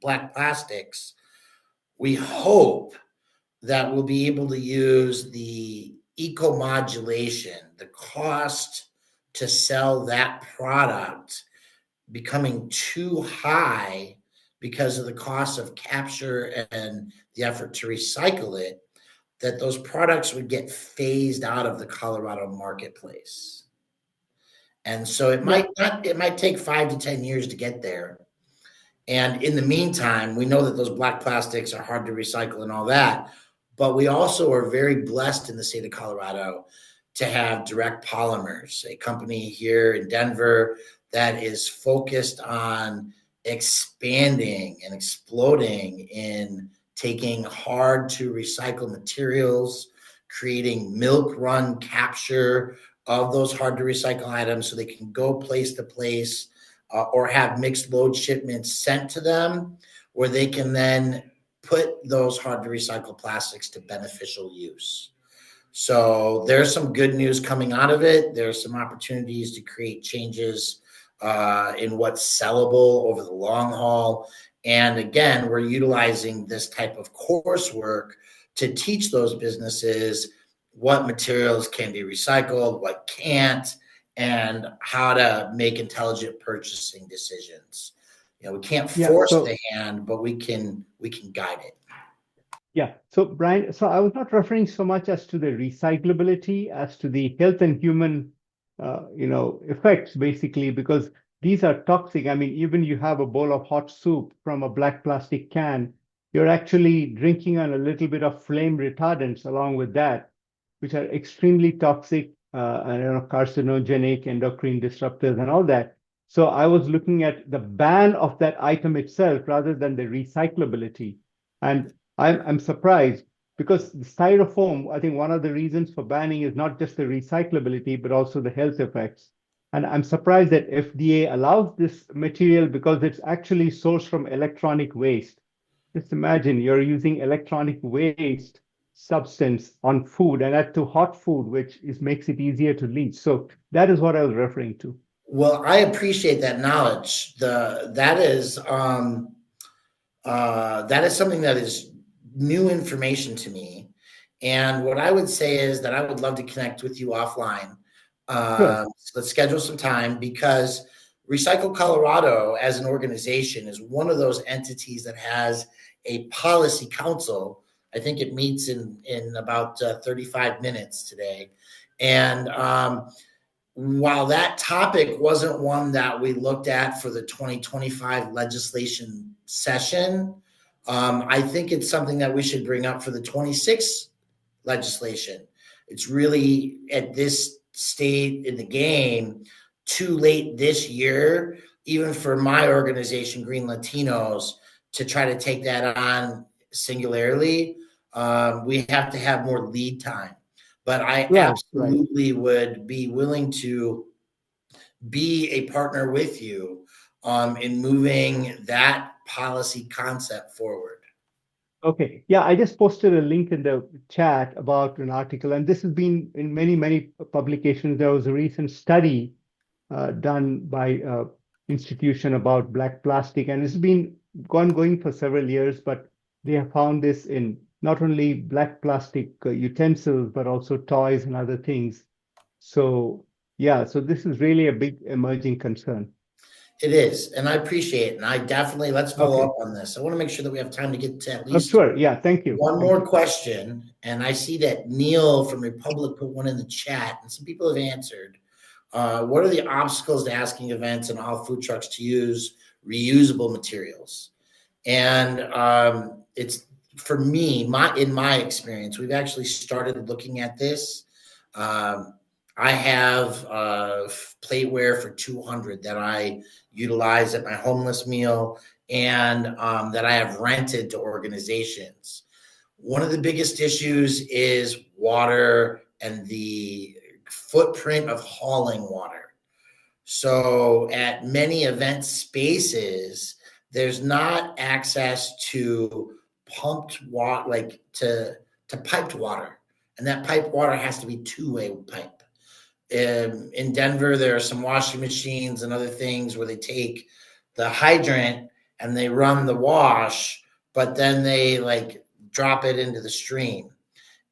black plastics, we hope that we'll be able to use the eco-modulation, the cost to sell that product becoming too high because of the cost of capture and the effort to recycle it, that those products would get phased out of the Colorado marketplace. And so it might take 5 to 10 years to get there. And in the meantime, we know that those black plastics are hard to recycle and all that, but we also are very blessed in the state of Colorado to have Direct Polymers, a company here in Denver that is focused on expanding and exploding in taking hard to recycle materials, creating milk run capture of those hard to recycle items so they can go place to place or have mixed load shipments sent to them where they can then put those hard to recycle plastics to beneficial use. So there's some good news coming out of it. There's some opportunities to create changes in what's sellable over the long haul. And again, we're utilizing this type of coursework to teach those businesses what materials can be recycled, what can't, and how to make intelligent purchasing decisions. You know, we can't force the hand, but we can guide it. Yeah. So Brian, so I was not referring so much as to the recyclability as to the health and human, effects, basically, because these are toxic. I mean, even you have a bowl of hot soup from a black plastic can, you're actually drinking on a little bit of flame retardants along with that, which are extremely toxic, carcinogenic, endocrine disruptors, and all that. So I was looking at the ban of that item itself rather than the recyclability. And I'm surprised because the styrofoam, I think one of the reasons for banning is not just the recyclability, but also the health effects. And I'm surprised that FDA allows this material because it's actually sourced from electronic waste. Just imagine you're using electronic waste substance on food and add to hot food, which makes it easier to leach. So that is what I was referring to. Well, I appreciate that knowledge. That is something that is new information to me. And what I would say is that I would love to connect with you offline. Sure. Let's schedule some time because Recycle Colorado as an organization is one of those entities that has a policy council. I think it meets in about 35 minutes today. And while that topic wasn't one that we looked at for the 2025 legislation session, I think it's something that we should bring up for the 26 legislation. It's really at this state in the game too late this year, even for my organization, GreenLatinos, to try to take that on singularly. We have to have more lead time. But I absolutely would be willing to be a partner with you in moving that policy concept forward. Okay. Yeah, I just posted a link in the chat about an article, and this has been in many, many publications. There was a recent study done by an institution about black plastic, and it's been going for several years, but they have found this in not only black plastic utensils, but also toys and other things. So, yeah, so this is really a big emerging concern. It is, and I appreciate it. And I definitely, let's follow up on this. I want to make sure that we have time to get to at least sure. Yeah, thank you. One more question. And I see that Neil from Republic put one in the chat, and some people have answered. What are the obstacles to asking events and all food trucks to use reusable materials. And it's, for me, in my experience, we've actually started looking at this. I have plateware for 200 that I utilize at my homeless meal, and that I have rented to organizations. One of the biggest issues is water and the footprint of hauling water. So at many event spaces, there's not access to pumped water, like to piped water. And that piped water has to be two-way pipe. In Denver, there are some washing machines and other things where they take the hydrant and they run the wash, but then they like drop it into the stream.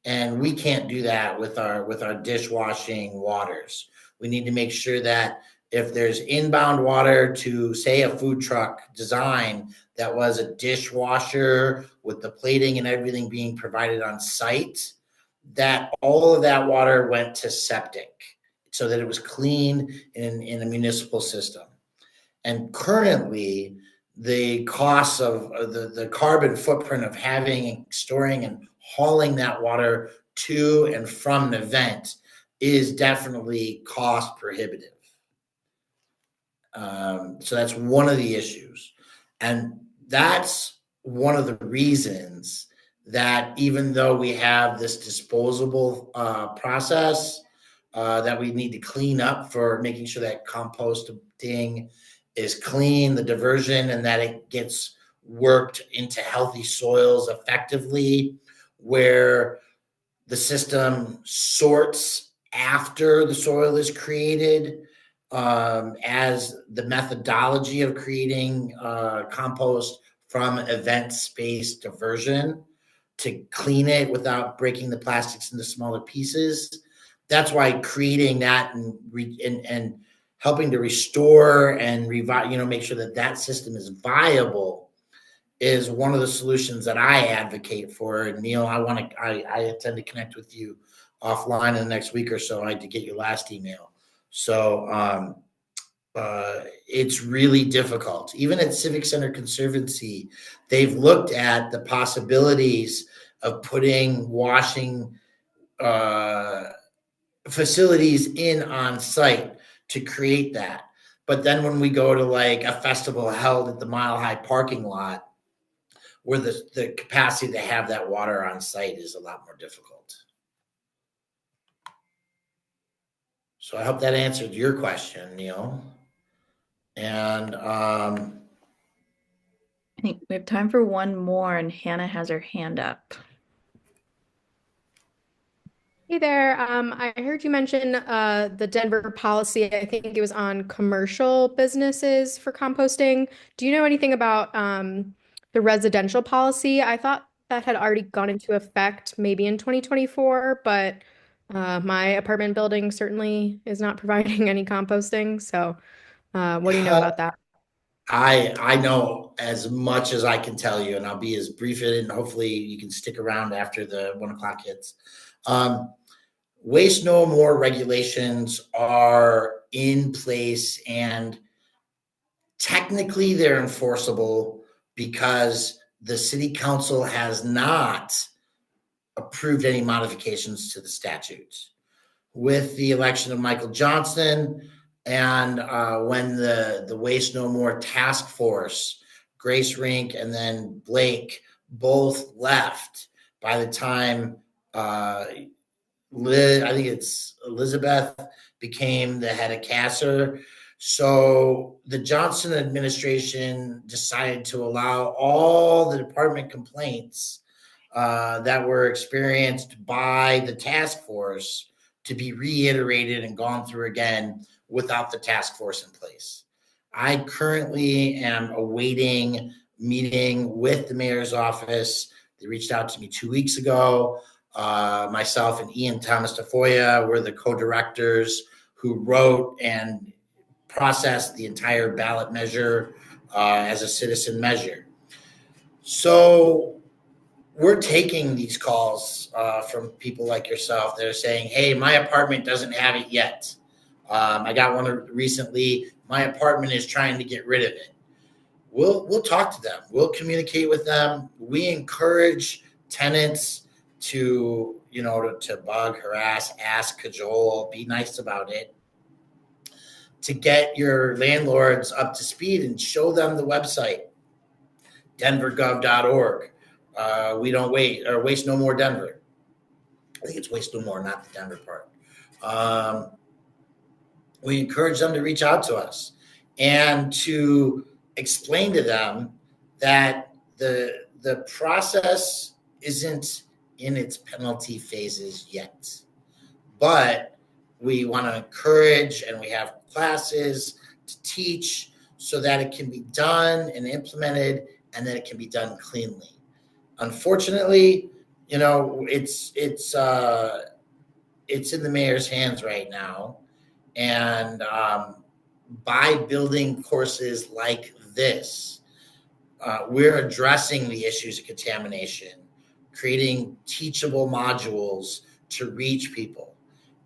And we can't do that with our dishwashing waters. We need to make sure that if there's inbound water to, say, a food truck design that was a dishwasher with the plating and everything being provided on site, that all of that water went to septic so that it was clean in a municipal system. And currently, the costs of the carbon footprint of having, storing, and hauling that water to and from an event is definitely cost prohibitive. So that's one of the issues. And that's one of the reasons that even though we have this disposable process that we need to clean up for making sure that composting is clean, the diversion, and that it gets worked into healthy soils effectively, where the system sorts after the soil is created, as the methodology of creating compost from event space diversion to clean it without breaking the plastics into smaller pieces. That's why creating that and helping to restore and revive, make sure that that system is viable is one of the solutions that I advocate for. And Neil, I intend to connect with you offline in the next week or so. I had to get your last email. So it's really difficult. Even at Civic Center Conservancy, they've looked at the possibilities of putting washing facilities in on site to create that. But then when we go to like a festival held at the Mile High parking lot, where the capacity to have that water on site is a lot more difficult. So I hope that answered your question, Neil. And I think we have time for one more, and Hannah has her hand up. Hey there. I heard you mention the Denver policy. I think it was on commercial businesses for composting. Do you know anything about the residential policy? I thought that had already gone into effect maybe in 2024, but my apartment building certainly is not providing any composting. So what do you know about that? I know as much as I can tell you, and I'll be as brief and hopefully you can stick around after the 1 o'clock hits. Waste no more regulations are in place, and technically they're enforceable because the city council has not approved any modifications to the statutes. With the election of Michael Johnson and when the Waste No More task force, Grace Rink and then Blake both left by the time I think it's Elizabeth became the head of CASR. So the Johnson administration decided to allow all the department complaints that were experienced by the task force to be reiterated and gone through again without the task force in place. I currently am awaiting meeting with the mayor's office. They reached out to me 2 weeks ago. Myself and Ian Thomas Tafoya were the co-directors who wrote and processed the entire ballot measure as a citizen measure. So we're taking these calls from people like yourself that are saying, hey, my apartment doesn't have it yet. I got one recently. My apartment is trying to get rid of it. we'll talk to them. We'll communicate with them. We encourage tenants to, to bug, harass, ask, cajole, be nice about it, to get your landlords up to speed and show them the website, denvergov.org. We don't waste no more Denver. I think it's waste no more, not the Denver part. We encourage them to reach out to us and to explain to them that the process isn't in its penalty phases yet, but we want to encourage, and we have classes to teach so that it can be done and implemented, and that it can be done cleanly. Unfortunately, it's in the mayor's hands right now, and by building courses like this, we're addressing the issues of contamination, creating teachable modules to reach people,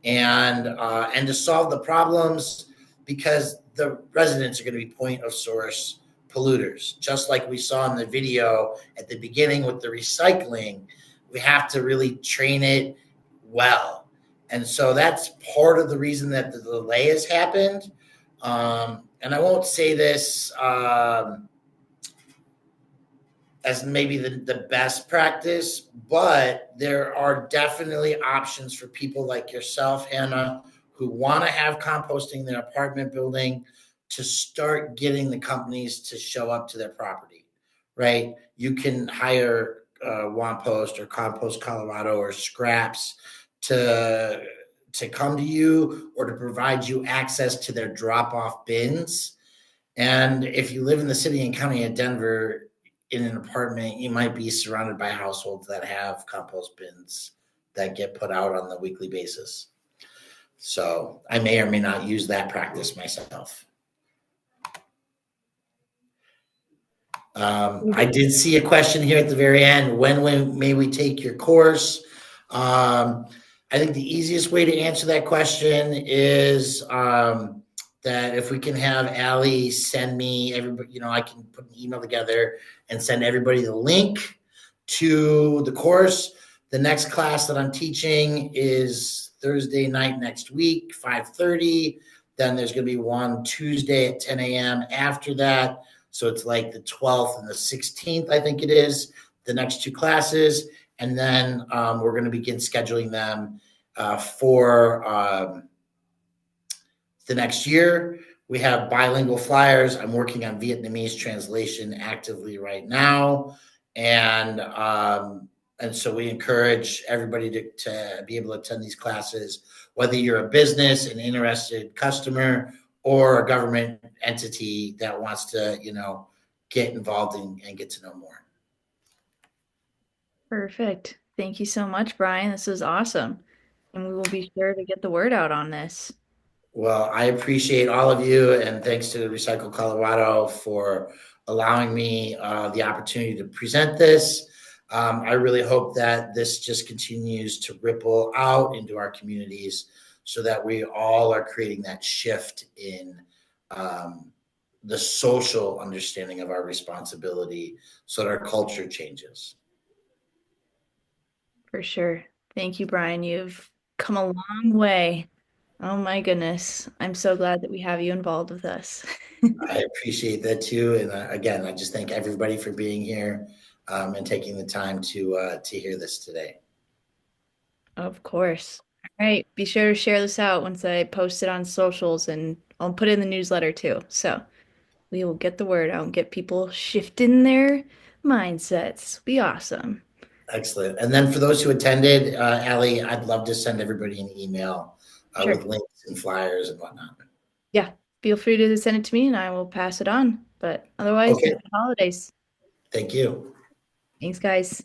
and to solve the problems, because the residents are going to be point of source polluters. Just like we saw in the video at the beginning with the recycling, we have to really train it well. And so that's part of the reason that the delay has happened. And I won't say this as maybe the best practice, but there are definitely options for people like yourself, Hannah, who want to have composting in their apartment building, to start getting the companies to show up to their property, right? You can hire Wampost or Compost Colorado or Scraps to come to you, or to provide you access to their drop-off bins. And if you live in the city and county of Denver in an apartment, you might be surrounded by households that have compost bins that get put out on the weekly basis. So I may or may not use that practice myself. I did see a question here at the very end. When may we take your course? I think the easiest way to answer that question is that if we can have Allie send me everybody, I can put an email together and send everybody the link to the course. The next class that I'm teaching is Thursday night next week, 5:30. Then there's going to be one Tuesday at 10 a.m. after that. So it's like the 12th and the 16th, I think it is, the next two classes. And then we're going to begin scheduling them for the next year. We have bilingual flyers. I'm working on Vietnamese translation actively right now. And so we encourage everybody to be able to attend these classes, whether you're a business, an interested customer, or a government entity that wants to, get involved and get to know more. Perfect. Thank you so much, Brian. This is awesome. And we will be sure to get the word out on this. Well, I appreciate all of you, and thanks to Recycle Colorado for allowing me the opportunity to present this. I really hope that this just continues to ripple out into our communities, so that we all are creating that shift in the social understanding of our responsibility, so that our culture changes. For sure. Thank you, Brian. You've come a long way. Oh my goodness. I'm so glad that we have you involved with us. I appreciate that too. And again, I just thank everybody for being here and taking the time to hear this today. Of course. All right. Be sure to share this out once I post it on socials, and I'll put it in the newsletter too. So we will get the word out and get people shifting their mindsets. Be awesome. Excellent. And then for those who attended, Allie, I'd love to send everybody an email Sure. with links and flyers and whatnot. Yeah. Feel free to send it to me and I will pass it on. But otherwise, Okay. happy holidays. Thank you. Thanks, guys.